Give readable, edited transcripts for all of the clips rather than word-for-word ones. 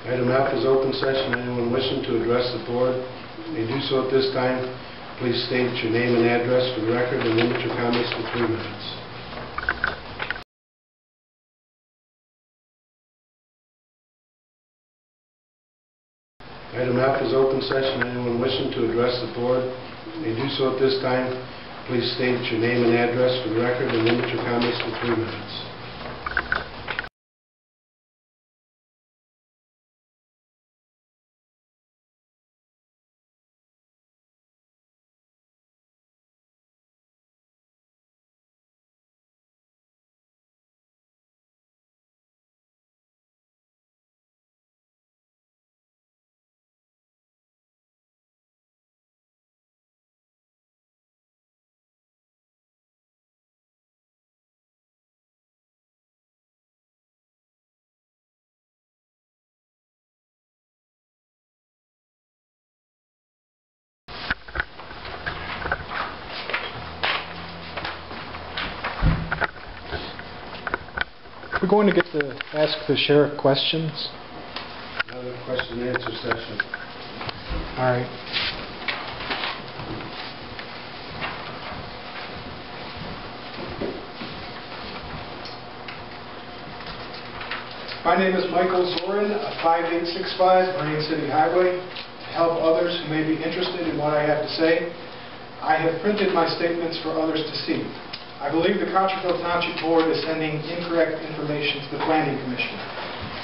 Item F is open session. Anyone wishing to address the board may do so at this time. Please state your name and address for the record and limit your comments to 3 minutes. Item F is open session. Anyone wishing to address the board may do so at this time. Please state your name and address for the record and limit your comments to 3 minutes. We're going to get to ask the sheriff questions. Another question and answer session. All right. My name is Michael Zoran, 5865 Marine City Highway. To help others who may be interested in what I have to say, I have printed my statements for others to see. I believe the Cottrellville Township Board is sending incorrect information to the Planning Commission.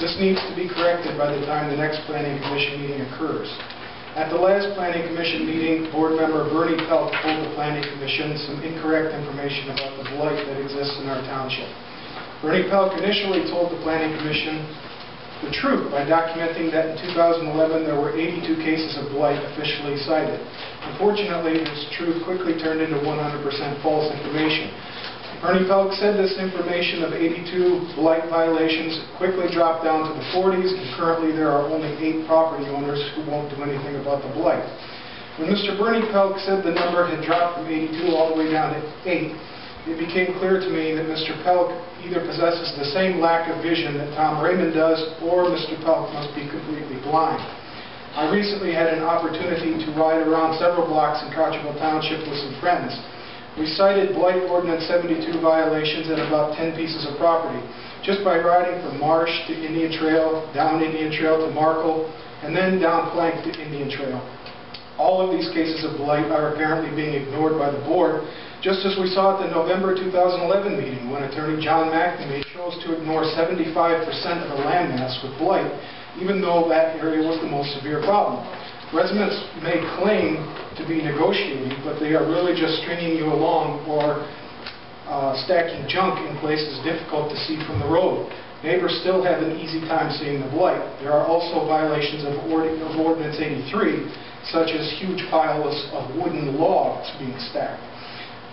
This needs to be corrected by the time the next Planning Commission meeting occurs. At the last Planning Commission meeting, Board Member Bernie Pelk told the Planning Commission some incorrect information about the blight that exists in our township. Bernie Pelk initially told the Planning Commission the truth by documenting that in 2011 there were 82 cases of blight officially cited. Unfortunately, this truth quickly turned into 100% false information. Bernie Pelk said this information of 82 blight violations quickly dropped down to the 40s, and currently there are only 8 property owners who won't do anything about the blight. When Mr. Bernie Pelk said the number had dropped from 82 all the way down to 8, it became clear to me that Mr. Pelk either possesses the same lack of vision that Tom Raymond does, or Mr. Pelk must be completely blind. I recently had an opportunity to ride around several blocks in Cottrellville Township with some friends. We cited Blight Ordinance 72 violations at about 10 pieces of property, just by riding from Marsh to Indian Trail, down Indian Trail to Markle, and then down Plank to Indian Trail. All of these cases of blight are apparently being ignored by the board, just as we saw at the November 2011 meeting when Attorney John McNamee chose to ignore 75% of the landmass with blight, even though that area was the most severe problem. Residents may claim to be negotiating, but they are really just stringing you along or stacking junk in places difficult to see from the road. Neighbors still have an easy time seeing the blight. There are also violations of Ordinance 83, such as huge piles of wooden logs being stacked.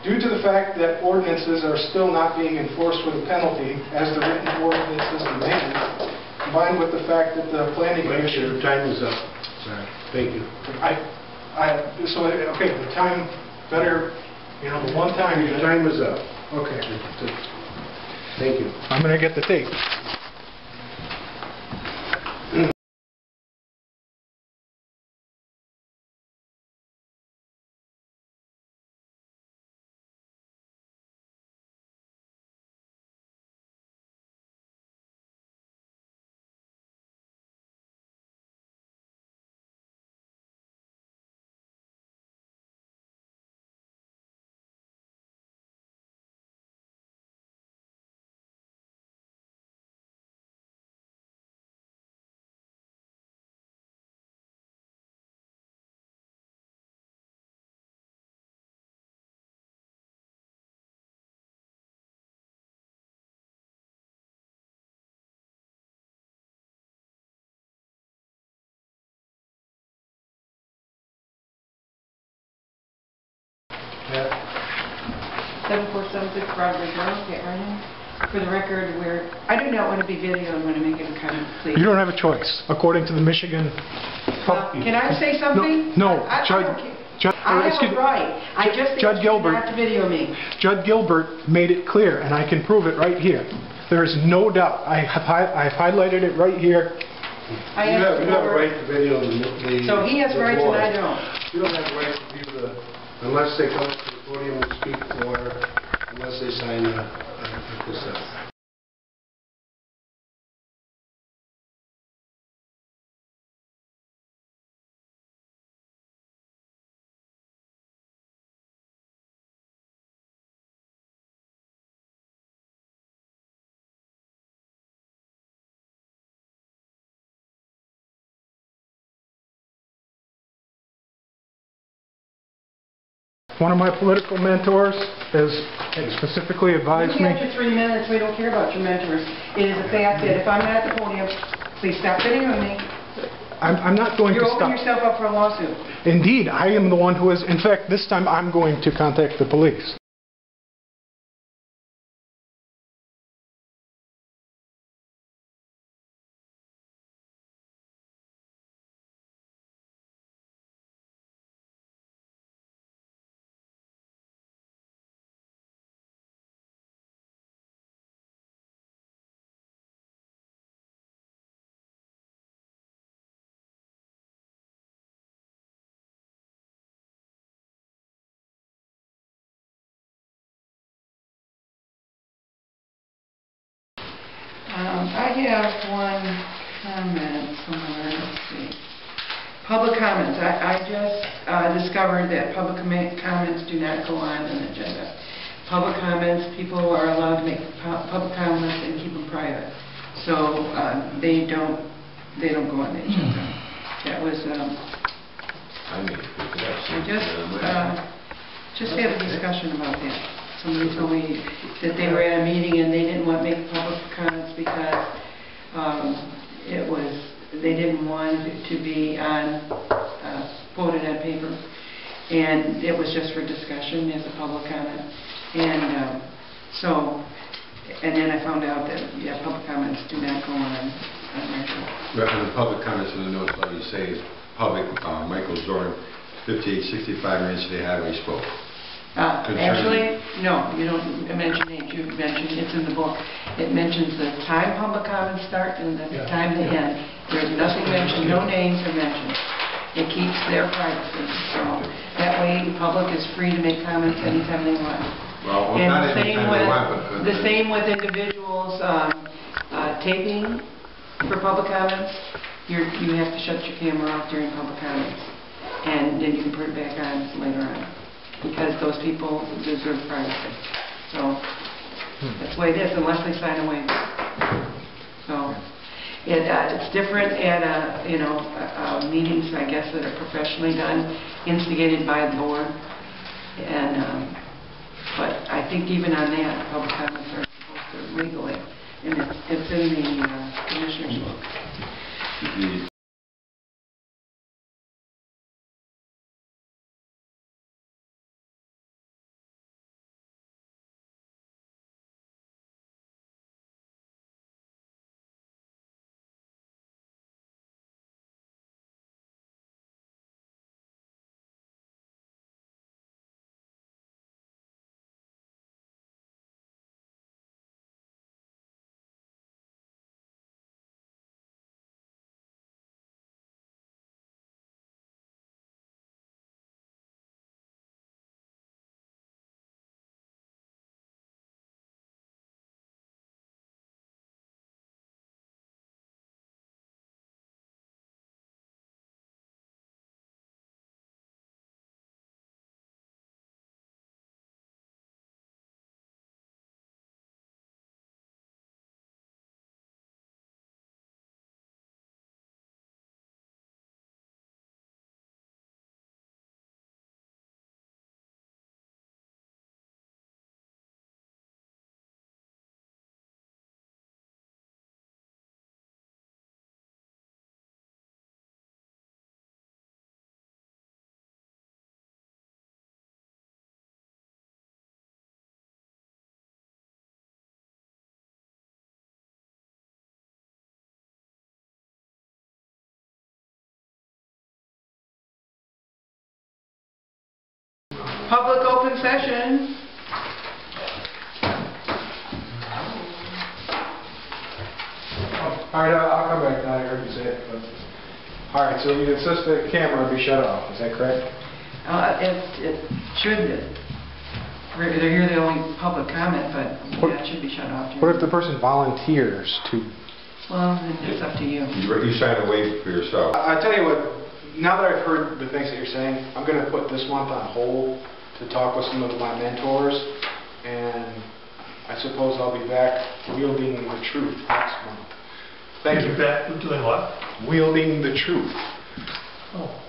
Due to the fact that ordinances are still not being enforced with a penalty, as the written ordinances demand, combined with the fact that the Planning Commission... Your time is up. Sorry. Thank you. Okay, the time better, the one time... Your time is up. Okay. Thank you. I'm going to get the tape. Yeah. 7476 Broadway Road, get right in. For the record, I do not want to be videoed when I make any comment, please. You don't have a choice, according to the Michigan... Can I say something? No, Judge, I have a right. I just asked you not to video me. Judge Gilbert made it clear, and I can prove it right here. There is no doubt. I've highlighted it right here. I You asked have a for- right to video the... So he has the rights and board. I don't. You don't have a right to view unless they come up to the podium and speak, or unless they sign a consent. One of my political mentors has specifically advised You me. have your 3 minutes, we don't care about your mentors. It is a fact that if I'm not at the podium, please stop videoing me. I'm not going You're to opening stop. yourself up for a lawsuit. Indeed, I am the one who is. In fact, this time I'm going to contact the police. I have one comment somewhere, let's see. Public comments. I just discovered that public comments do not go on an agenda. Public comments, people are allowed to make public comments and keep them private. So they don't go on the agenda. That was, I just had a discussion about that. Somebody told me that they were at a meeting and they didn't want to make public comments because they didn't want it to be quoted on paper, and it was just for discussion as a public comment. And then I found out that public comments do not go on record. The public comments in the notice, like you say, is public. Michael Zoran, 5865 Main City Highway spoke. Actually, no, you don't mention names. You mentioned it's in the book. It mentions the time public comments start and the time they end. There's nothing mentioned, no names are mentioned. It keeps their privacy. So that way the public is free to make comments anytime they want. Well, And not the same anytime they want, but... the same with individuals taping for public comments. You have to shut your camera off during public comments, and then you can put it back on later on, because those people deserve privacy. So that's the way it is, unless they sign a waiver. So it's different at meetings, I guess, that are professionally done, instigated by the board. And but I think even on that, public comments are supposed to legally, and it's in the commissioner's book. Public open session. All right, I'll come back now. I heard you say it. All right, so you insist the camera be shut off, is that correct? It should, they're here the only public comment, but yeah, it should be shut off. What if the person volunteers to? Well, then it's up to you. You signed away for yourself. I tell you what, now that I've heard the things that you're saying, I'm going to put this month on hold to talk with some of my mentors, and I suppose I'll be back wielding the truth next month. Thank you. Back doing what? Wielding the truth. Oh.